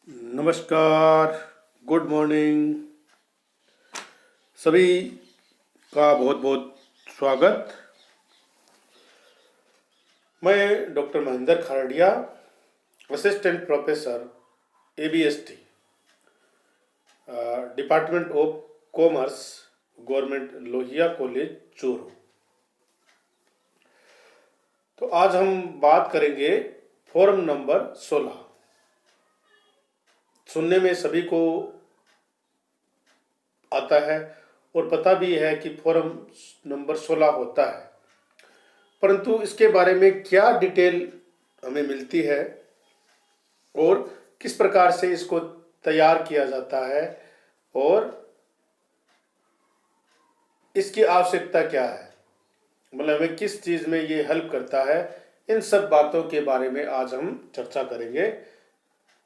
नमस्कार। Good morning. सभी का बहुत बहुत स्वागत। मैं doctor Mahendra Kharadia, assistant professor ABST, department of commerce, government Lohia college Churu. तो आज हम बात करेंगे फॉर्म नंबर 16। सुनने में सभी को आता है और पता भी है कि फॉर्म नंबर 16 होता है, परंतु इसके बारे में क्या डिटेल हमें मिलती है और किस प्रकार से इसको तैयार किया जाता है और इसकी आवश्यकता क्या है, मतलब हमें किस चीज़ में ये हेल्प करता है, इन सब बातों के बारे में आज हम चर्चा करेंगे।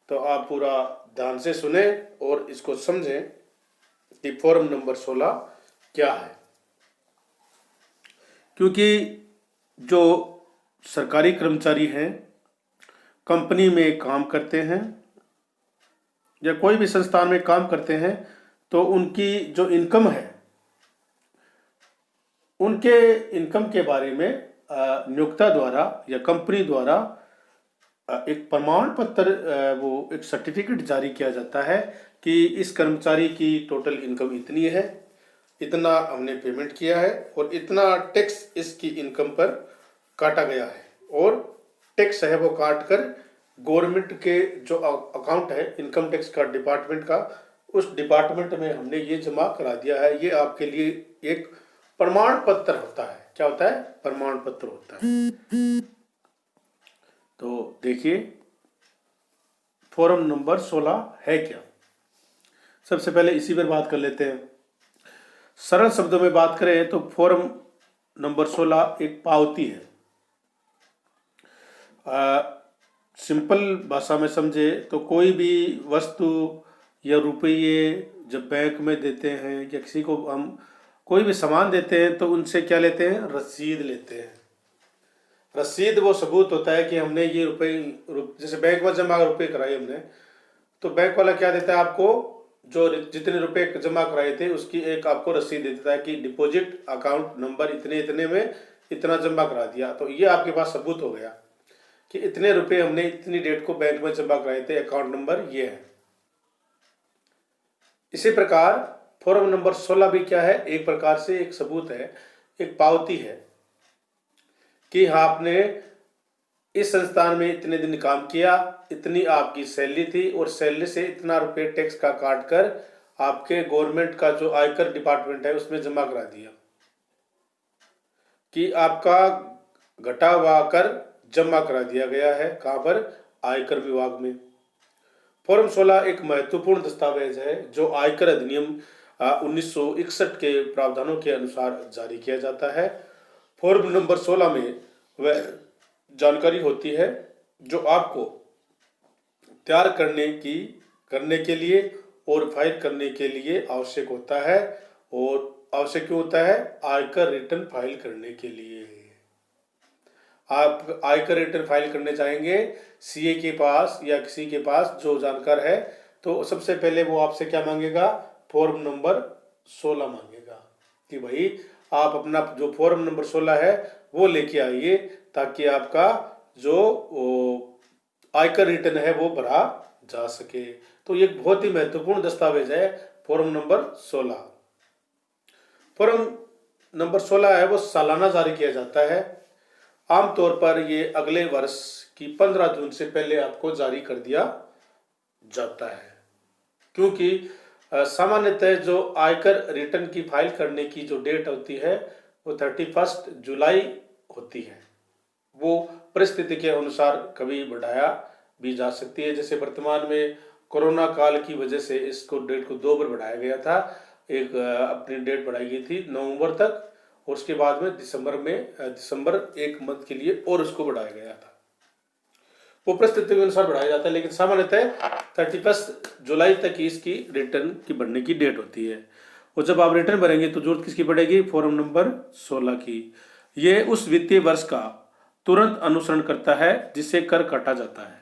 तो आप पूरा ध्यान से सुने और इसको समझें कि फॉर्म नंबर 16 क्या है। क्योंकि जो सरकारी कर्मचारी हैं, कंपनी में काम करते हैं या कोई भी संस्थान में काम करते हैं, तो उनकी जो इनकम है, उनके इनकम के बारे में नियोक्ता द्वारा या कंपनी द्वारा एक प्रमाण पत्र, वो एक सर्टिफिकेट जारी किया जाता है कि इस कर्मचारी की टोटल इनकम इतनी है, इतना हमने पेमेंट किया है और इतना टैक्स इसकी इनकम पर काटा गया है, और टैक्स है वो काट कर गवर्नमेंट के जो अकाउंट है इनकम टैक्स का डिपार्टमेंट का, उस डिपार्टमेंट में हमने ये जमा करा दिया है। ये आपके लिए एक प्रमाण पत्र होता है। क्या होता है? प्रमाण पत्र होता है। तो देखिए फॉर्म नंबर 16 है क्या। सबसे पहले इसी पर बात कर लेते हैं। सरल शब्दों में बात करें तो फॉर्म नंबर 16 एक पावती है। सिंपल भाषा में समझे तो कोई भी वस्तु या रुपये जब बैंक में देते हैं या किसी को हम कोई भी सामान देते हैं तो उनसे क्या लेते हैं? रसीद लेते हैं। रसीद वो सबूत होता है कि हमने ये जैसे बैंक में जमा रुपये कराए हमने, तो बैंक वाला क्या देता है आपको? जो जितने रुपए जमा कराए थे उसकी एक आपको रसीद दे देता है कि डिपॉजिट अकाउंट नंबर इतने इतने में इतना जमा करा दिया। तो ये आपके पास सबूत हो गया कि इतने रुपए हमने इतनी डेट को बैंक में जमा कराए थे, अकाउंट नंबर ये है। इसी प्रकार फॉर्म नंबर 16 भी क्या है? एक प्रकार से एक सबूत है, एक पावती है कि हाँ आपने इस संस्थान में इतने दिन काम किया, इतनी आपकी सैलरी थी और सैलरी से इतना रुपए टैक्स का काट कर आपके गवर्नमेंट का जो आयकर डिपार्टमेंट है उसमें जमा करा दिया, कि आपका घटा हुआ कर जमा करा दिया गया है। कहाँ पर? आयकर विभाग में। फॉर्म 16 एक महत्वपूर्ण दस्तावेज है जो आयकर अधिनियम 1961 के प्रावधानों के अनुसार जारी किया जाता है। फॉर्म नंबर 16 में वह जानकारी होती है जो आपको तैयार करने के लिए और फाइल करने के लिए आवश्यक होता है। और आवश्यक क्यों होता है? आयकर रिटर्न फाइल करने के लिए। आप आयकर रिटर्न फाइल करने जाएंगे सीए के पास या किसी के पास जो जानकार है, तो सबसे पहले वो आपसे क्या मांगेगा? फॉर्म नंबर 16 मांगेगा कि भाई आप अपना जो फॉर्म नंबर 16 है वो लेके आइए, ताकि आपका जो आयकर रिटर्न है वो भरा जा सके। तो ये बहुत ही महत्वपूर्ण दस्तावेज है फॉर्म नंबर 16। फॉर्म नंबर 16 है वो सालाना जारी किया जाता है। आमतौर पर ये अगले वर्ष की 15 जून से पहले आपको जारी कर दिया जाता है, क्योंकि सामान्यतः जो आयकर रिटर्न की फाइल करने की जो डेट होती है वो 31 जुलाई होती है। वो परिस्थिति के अनुसार कभी बढ़ाया भी जा सकती है। जैसे वर्तमान में कोरोना काल की वजह से इसको डेट को 2 बार बढ़ाया गया था। एक अपनी डेट बढ़ाई गई थी नवंबर तक, और उसके बाद में दिसंबर 1 मंथ के लिए और उसको बढ़ाया गया था। वो परिस्थिति के अनुसार बढ़ाया जाता है, लेकिन सामान्यतः 31 जुलाई तक ही इसकी रिटर्न की भरने की डेट होती है। और जब आप रिटर्न भरेंगे तो जरूरत किसकी पड़ेगी? फॉर्म नंबर 16 की। ये उस वित्तीय वर्ष का तुरंत अनुसरण करता है जिससे कर काटा जाता है।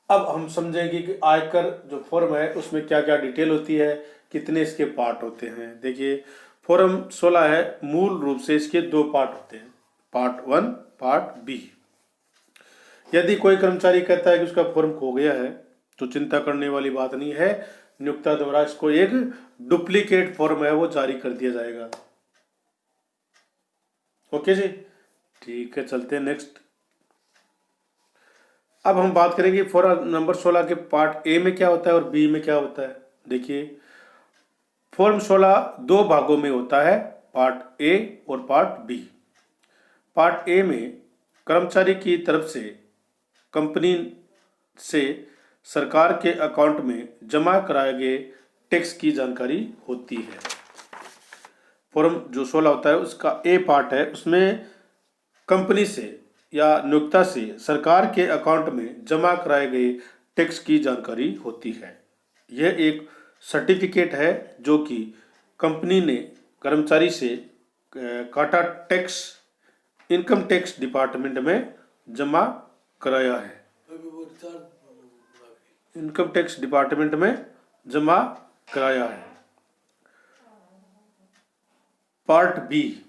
अब हम समझेंगे कि आयकर जो फॉर्म है उसमें क्या क्या डिटेल होती है, कितने इसके पार्ट होते हैं। देखिए फॉर्म 16 है, मूल रूप से इसके दो पार्ट होते हैं, पार्ट 1 पार्ट बी। यदि कोई कर्मचारी कहता है कि उसका फॉर्म खो गया है तो चिंता करने वाली बात नहीं है, नियोक्ता द्वारा इसको एक डुप्लीकेट फॉर्म है वो जारी कर दिया जाएगा। ओके जी, ठीक है, चलते हैं नेक्स्ट। अब हम बात करेंगे फॉर्म नंबर 16 के पार्ट ए में क्या होता है और बी में क्या होता है। देखिए फॉर्म 16 दो भागों में होता है, पार्ट ए और पार्ट बी। पार्ट ए में कर्मचारी की तरफ से कंपनी से सरकार के अकाउंट में जमा कराए गए टैक्स की जानकारी होती है। फॉर्म जो 16 होता है उसका ए पार्ट है, उसमें कंपनी से या नियोक्ता से सरकार के अकाउंट में जमा कराए गए टैक्स की जानकारी होती है। यह एक सर्टिफिकेट है जो कि कंपनी ने कर्मचारी से काटा टैक्स इनकम टैक्स डिपार्टमेंट में जमा कराया है, इनकम टैक्स डिपार्टमेंट में जमा कराया है। पार्ट बी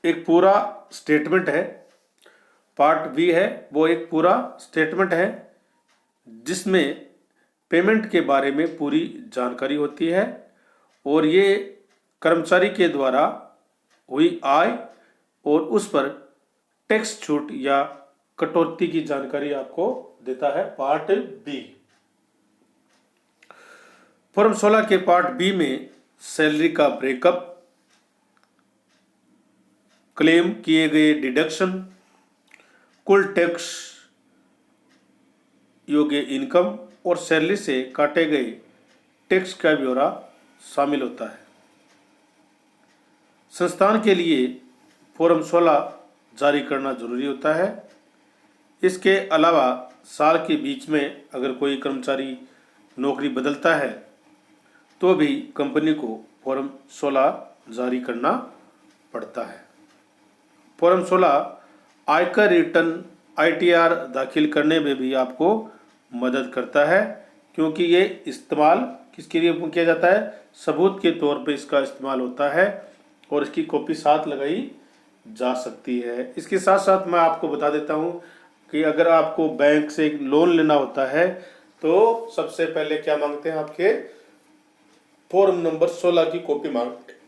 एक पूरा स्टेटमेंट है, पार्ट बी है वो एक पूरा स्टेटमेंट है जिसमें पेमेंट के बारे में पूरी जानकारी होती है और ये कर्मचारी के द्वारा हुई आय और उस पर टैक्स छूट या कटौती की जानकारी आपको देता है पार्ट बी। फॉर्म 16 के पार्ट बी में सैलरी का ब्रेकअप, क्लेम किए गए डिडक्शन, कुल टैक्स योग्य इनकम और सैलरी से काटे गए टैक्स का ब्यौरा शामिल होता है। संस्थान के लिए फॉर्म 16 जारी करना जरूरी होता है। इसके अलावा साल के बीच में अगर कोई कर्मचारी नौकरी बदलता है तो भी कंपनी को फॉर्म 16 जारी करना पड़ता है। फॉर्म 16 आयकर रिटर्न ITR दाखिल करने में भी आपको मदद करता है, क्योंकि ये इस्तेमाल किसके लिए किया जाता है, सबूत के तौर पे इसका इस्तेमाल होता है और इसकी कॉपी साथ लगाई जा सकती है। इसके साथ साथ मैं आपको बता देता हूँ कि अगर आपको बैंक से एक लोन लेना होता है तो सबसे पहले क्या मांगते हैं, आपके फॉर्म नंबर 16 की कॉपी मांगते हैं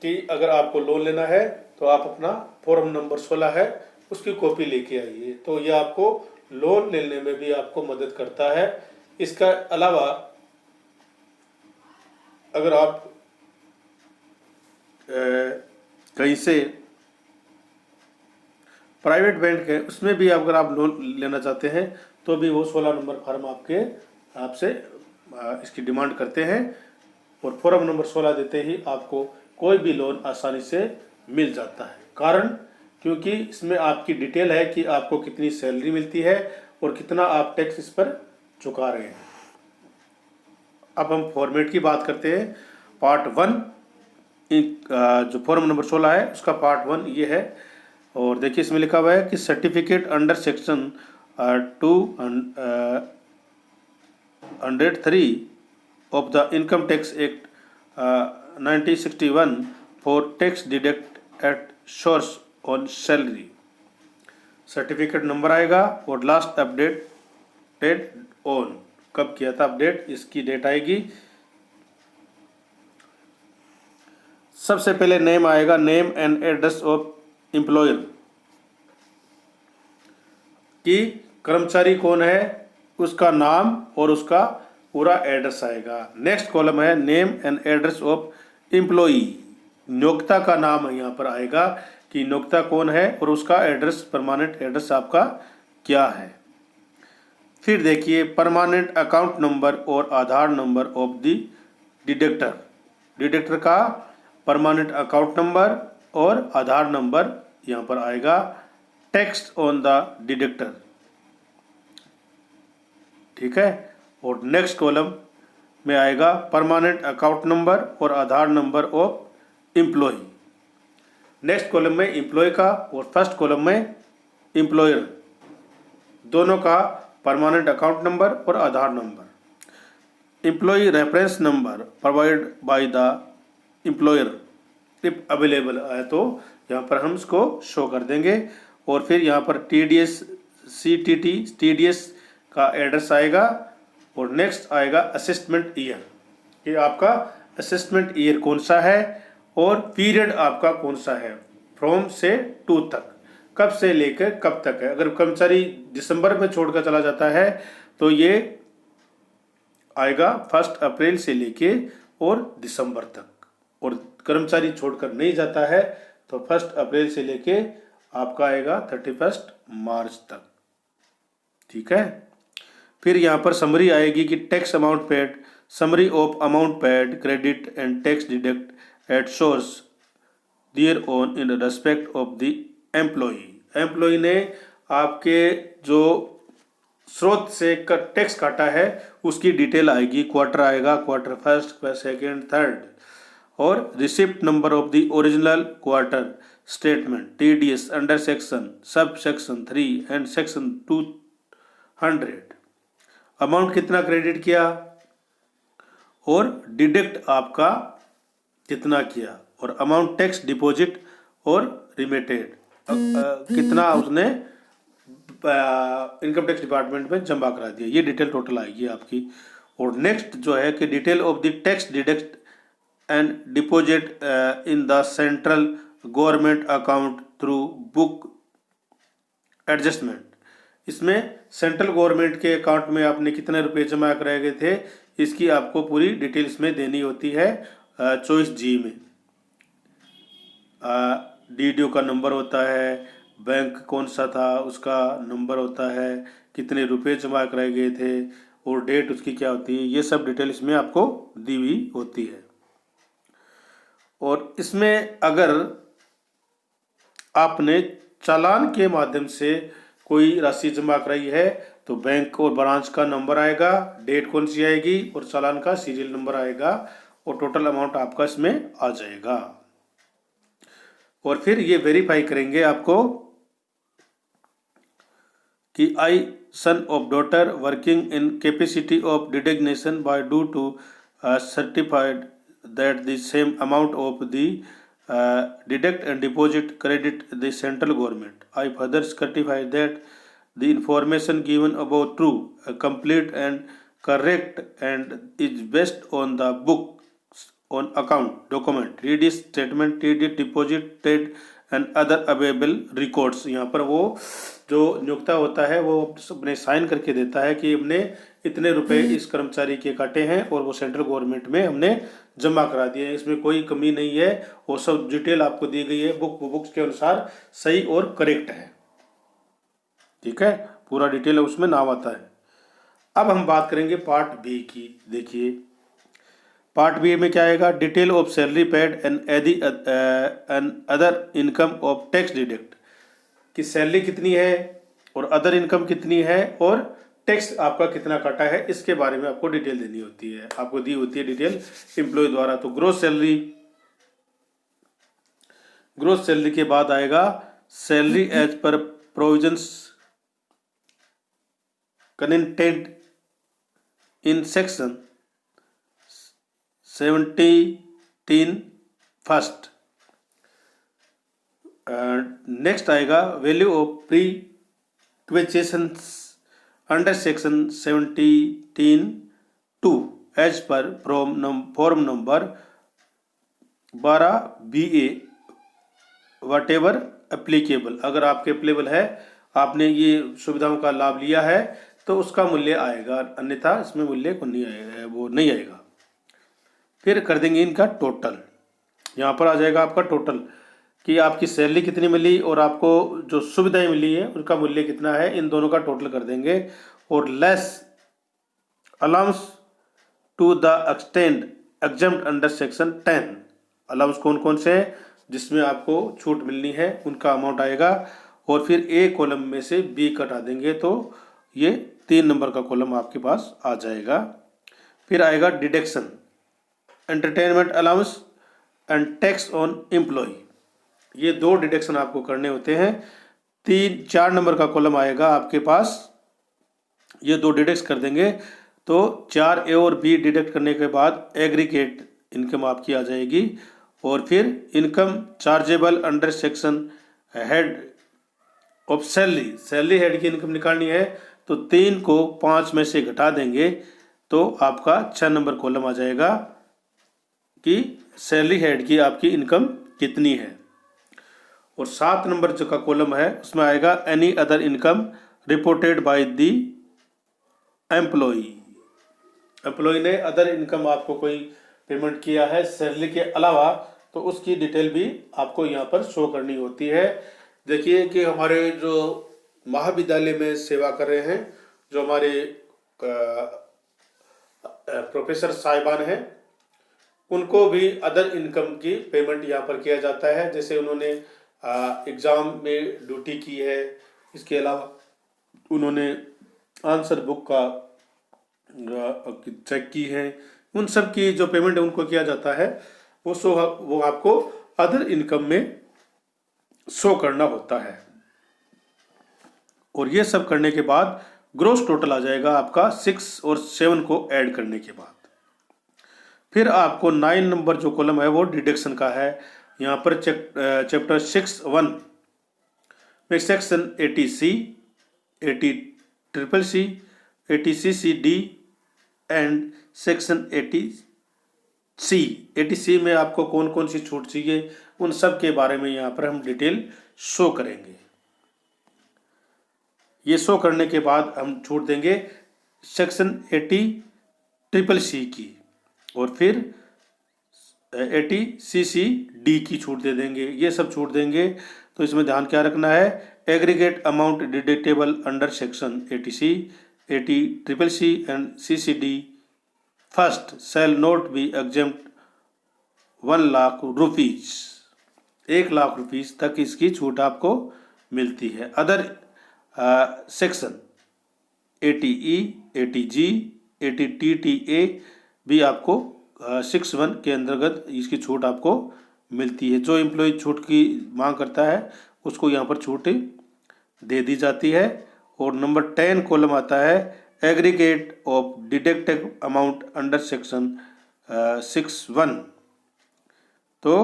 कि अगर आपको लोन लेना है तो आप अपना फॉर्म नंबर 16 है उसकी कॉपी लेके आइए, तो ये आपको लोन लेने में भी आपको मदद करता है। इसका अलावा अगर आप कहीं से प्राइवेट बैंक है उसमें भी अगर आप लोन लेना चाहते हैं तो भी वो 16 नंबर फॉर्म आपसे इसकी डिमांड करते हैं और फॉर्म नंबर 16 देते ही आपको कोई भी लोन आसानी से मिल जाता है। कारण क्योंकि इसमें आपकी डिटेल है कि आपको कितनी सैलरी मिलती है और कितना आप टैक्स इस पर चुका रहे हैं। अब हम फॉर्मेट की बात करते हैं। पार्ट 1 जो फॉर्म नंबर 16 है उसका पार्ट 1 ये है और देखिए इसमें लिखा हुआ है कि certificate under section 203 of the income tax act 1961 for tax deduct at source on salary. Certificate number आएगा और लास्ट अपडेटेड ऑन, कब किया था अपडेट, इसकी डेट आएगी। सबसे पहले नेम आएगा, name and address of employer, कि कर्मचारी कौन है उसका नाम और उसका पूरा एड्रेस आएगा। नेक्स्ट कॉलम है name and address of employee, नियोक्ता का नाम यहाँ पर आएगा कि नियोक्ता कौन है और उसका एड्रेस, परमानेंट एड्रेस आपका क्या है। फिर देखिए परमानेंट अकाउंट नंबर और Aadhaar number of the deductor, deductor का परमानेंट अकाउंट नंबर और आधार नंबर यहाँ पर आएगा। टेक्स्ट ऑन द डिडक्टर, ठीक है। और नेक्स्ट कॉलम में आएगा परमानेंट अकाउंट नंबर और Aadhaar number of employee. Next column में एम्प्लॉय का और फर्स्ट कॉलम में एम्प्लॉयर दोनों का परमानेंट अकाउंट नंबर और Aadhaar number. Employee reference number provided by the employer if available है तो यहाँ पर हम इसको शो कर देंगे। और फिर यहाँ पर TDS TDS का एड्रेस आएगा और नेक्स्ट आएगा असेसमेंट ईयर कि आपका असेसमेंट ईयर कौन सा है और पीरियड आपका कौन सा है, फ्रॉम से टू तक, कब से लेकर कब तक है। अगर कर्मचारी दिसंबर में छोड़कर चला जाता है तो ये आएगा 1 अप्रैल से लेके और दिसंबर तक, और कर्मचारी छोड़कर नहीं जाता है तो 1 अप्रैल से लेके आपका आएगा 31 मार्च तक। ठीक है। फिर यहाँ पर समरी आएगी कि tax amount paid, summary of amount paid, credit and tax deduct at source there on in respect of the employee. Employee ने आपके जो स्रोत से टैक्स काटा है उसकी डिटेल आएगी, क्वार्टर आएगा, क्वार्टर फर्स्ट, सेकेंड, थर्ड, और receipt number of the original quarter statement TDS under section sub section 3 and section 200, amount कितना क्रेडिट किया और डिडक्ट आपका कितना किया, और अमाउंट टैक्स डिपॉजिट और रिमिटेड कितना उसने इनकम टैक्स डिपार्टमेंट में जमा करा दिया, ये डिटेल टोटल आएगी आपकी। और नेक्स्ट जो है कि detail of the tax deduct and deposit in the central government account through book adjustment. इसमें सेंट्रल गवर्नमेंट के अकाउंट में आपने कितने रुपए जमा कराए गए थे इसकी आपको पूरी डिटेल इसमें देनी होती है। चॉइस जी में DDO का नंबर होता है, बैंक कौन सा था उसका नंबर होता है, कितने रुपए जमा कराए गए थे और डेट उसकी क्या होती है, ये सब डिटेल इसमें आपको दी हुई होती है। और इसमें अगर आपने चालान के माध्यम से कोई राशि जमा कराई है तो बैंक और ब्रांच का नंबर आएगा, डेट कौन सी आएगी और चालान का सीरियल नंबर आएगा और टोटल अमाउंट आपका इसमें आ जाएगा। और फिर ये वेरीफाई करेंगे आपको कि I son of daughter working in capacity of designation by do to certified that the same amount of the deduct and deposit credit the central government. I further certify that the information given above true, complete and correct and is based on the books on account document, TDS statement, TDS deposit, trade and other available records। यहाँ पर वो जो नियोक्ता होता है वो अपने sign करके देता है कि हमने इतने रुपए इस कर्मचारी के काटे हैं और वो सेंट्रल गवर्नमेंट में हमने जमा करा दिए हैं, इसमें कोई कमी नहीं है, वो सब डिटेल आपको दी गई है, बुक्स के अनुसार सही और करेक्ट है। ठीक है, पूरा डिटेल उसमें नाम आता है। अब हम बात करेंगे पार्ट बी की। देखिए पार्ट बी में क्या आएगा, detail of salary paid and other income of tax deduct, कि सैलरी कितनी है और अदर इनकम कितनी है और टैक्स आपका कितना काटा है, इसके बारे में आपको डिटेल देनी होती है, आपको दी होती है डिटेल एम्प्लॉय द्वारा। तो ग्रोस सैलरी के बाद आएगा salary as per provisions content in section 17 first. Next आएगा value of pre perquisites under section 17(2) as per form number 12 BA whatever applicable. अगर आपके एप्लीकेबल है, आपने ये सुविधाओं का लाभ लिया है तो उसका मूल्य आएगा, अन्यथा इसमें मूल्य को नहीं आएगा, वो नहीं आएगा। फिर कर देंगे इनका टोटल, यहाँ पर आ जाएगा आपका टोटल कि आपकी सैलरी कितनी मिली और आपको जो सुविधाएं मिली है उसका मूल्य कितना है, इन दोनों का टोटल कर देंगे। और less allowance to the extend exempt under section 10, allowance कौन कौन से हैं जिसमें आपको छूट मिलनी है उनका अमाउंट आएगा। और फिर ए कॉलम में से बी कटा देंगे तो ये 3 नंबर का कॉलम आपके पास आ जाएगा। फिर आएगा deduction, entertainment allowance and tax on employ, ये 2 डिडक्शन आपको करने होते हैं। 4 नंबर का कॉलम आएगा आपके पास ये दो डिडक्ट कर देंगे तो 4A और B डिडक्ट करने के बाद एग्रीगेट इनकम आपकी आ जाएगी। और फिर income chargeable under section head of salary, salary head की इनकम निकालनी है तो 3 को 5 में से घटा देंगे तो आपका 6 नंबर कॉलम आ जाएगा कि सैलरी हेड की आपकी इनकम कितनी है। और 7 नंबर जो का कॉलम है उसमें आएगा any other income reported by the employee, employee ने अदर इनकम आपको कोई पेमेंट किया है सैलरी के अलावा तो उसकी डिटेल भी आपको यहाँ पर शो करनी होती है। देखिए कि हमारे जो महाविद्यालय में सेवा कर रहे हैं, जो हमारे प्रोफेसर साहिबान हैं, उनको भी अदर इनकम की पेमेंट यहाँ पर किया जाता है। जैसे उन्होंने एग्ज़ाम में ड्यूटी की है, इसके अलावा उन्होंने आंसर बुक का चेक की है, उन सब की जो पेमेंट उनको किया जाता है वो आपको अदर इनकम में शो करना होता है। और ये सब करने के बाद ग्रोस टोटल आ जाएगा आपका 6 और 7 को ऐड करने के बाद। फिर आपको 9 नंबर जो कॉलम है वो डिडक्शन का है। यहाँ पर चैप्टर 6(1) में section 80C, 80CCC, 80CCD and section 80C में आपको कौन कौन सी छूट चाहिए उन सब के बारे में यहाँ पर हम डिटेल शो करेंगे। ये शो करने के बाद हम छूट देंगे सेक्शन 80CCC की और फिर 80CCD की छूट दे देंगे। ये सब छूट देंगे तो इसमें ध्यान क्या रखना है, aggregate amount deductible under section 80C, 80CCC and CCD first shall not be exempt 1 lakh rupees, 1 lakh rupees तक इसकी छूट आपको मिलती है। Other section 80E, 80G, 80TTA भी आपको 6(1) के अंतर्गत इसकी छूट आपको मिलती है। जो एम्प्लॉय छूट की मांग करता है उसको यहाँ पर छूट दे दी जाती है। और नंबर 10 कॉलम आता है aggregate of deducted amount under section 6(1), तो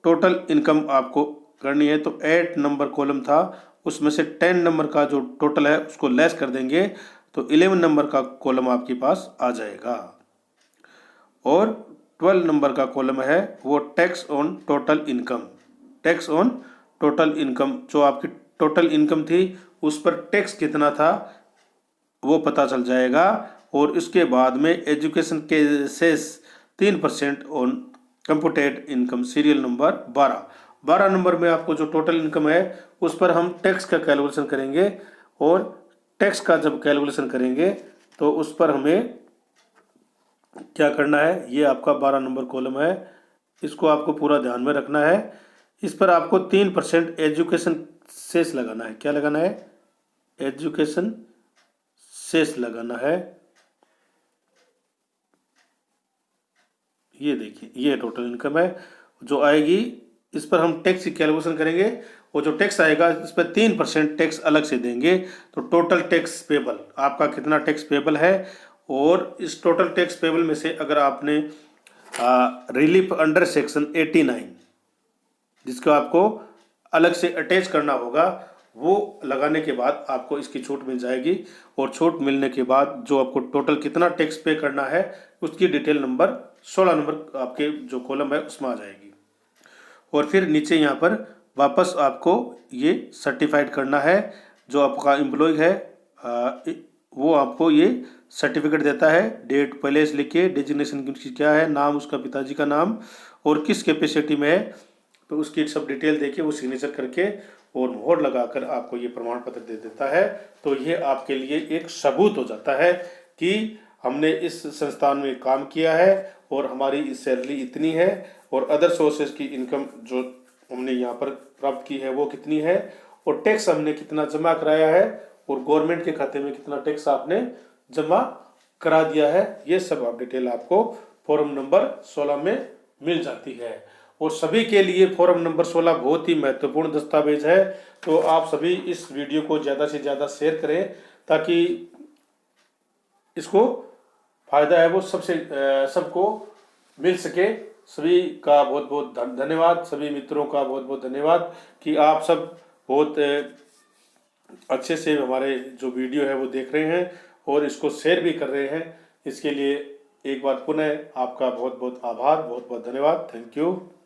टोटल इनकम आपको करनी है तो 8 नंबर कॉलम था उसमें से 10 नंबर का जो टोटल है उसको लेस कर देंगे तो 11 नंबर का कॉलम आपके पास आ जाएगा। और 12 नंबर का कॉलम है वो tax on total income, tax on total income, जो आपकी टोटल इनकम थी उस पर टैक्स कितना था वो पता चल जाएगा। और इसके बाद में एजुकेशन के cess 3% on computed income serial number 12 number में आपको जो टोटल इनकम है उस पर हम टैक्स का कैलकुलेशन करेंगे। और टैक्स का जब कैलकुलेशन करेंगे तो उस पर हमें क्या करना है, ये आपका 12 नंबर कॉलम है, इसको आपको पूरा ध्यान में रखना है। इस पर आपको 3% एजुकेशन सेस लगाना है। क्या लगाना है, एजुकेशन सेस लगाना है। ये देखिए ये टोटल इनकम है जो आएगी, इस पर हम टैक्स की कैलकुलेशन करेंगे और जो टैक्स आएगा इस पर 3% टैक्स अलग से देंगे। तो टोटल टैक्स पेबल आपका कितना टैक्स पेबल है, और इस टोटल टैक्स पेबल में से अगर आपने रिलीफ अंडर सेक्शन 89 जिसको आपको अलग से अटैच करना होगा वो लगाने के बाद आपको इसकी छूट मिल जाएगी। और छूट मिलने के बाद जो आपको टोटल कितना टैक्स पे करना है उसकी डिटेल नंबर 16 नंबर आपके जो कॉलम है उसमें आ जाएगी। और फिर नीचे यहाँ पर वापस आपको ये सर्टिफाइड करना है, जो आपका एम्प्लॉय है वो आपको ये सर्टिफिकेट देता है, डेट पहले से लिखिए, डेजिग्नेशन क्या है, नाम उसका पिताजी का नाम और किस कैपेसिटी में है, तो उसकी सब डिटेल देके वो सिग्नेचर करके और मोहर लगाकर आपको ये प्रमाण पत्र दे देता है। तो ये आपके लिए एक सबूत हो जाता है कि हमने इस संस्थान में काम किया है और हमारी सैलरी इतनी है और अदर सोर्सेज की इनकम जो हमने यहाँ पर प्राप्त की है वो कितनी है और टैक्स हमने कितना जमा कराया है और गवर्नमेंट के खाते में कितना टैक्स आपने जमा करा दिया है। ये सब आप डिटेल आपको फॉर्म नंबर 16 में मिल जाती है। और सभी के लिए फॉर्म नंबर 16 बहुत ही महत्वपूर्ण दस्तावेज है। तो आप सभी इस वीडियो को ज़्यादा से ज़्यादा शेयर करें ताकि इसको फायदा है वो सबको मिल सके। सभी का बहुत बहुत धन्यवाद, सभी मित्रों का बहुत बहुत धन्यवाद कि आप सब बहुत अच्छे से हमारे जो वीडियो है वो देख रहे हैं और इसको शेयर भी कर रहे हैं। इसके लिए एक बार पुनः आपका बहुत बहुत आभार, बहुत बहुत धन्यवाद। Thank you.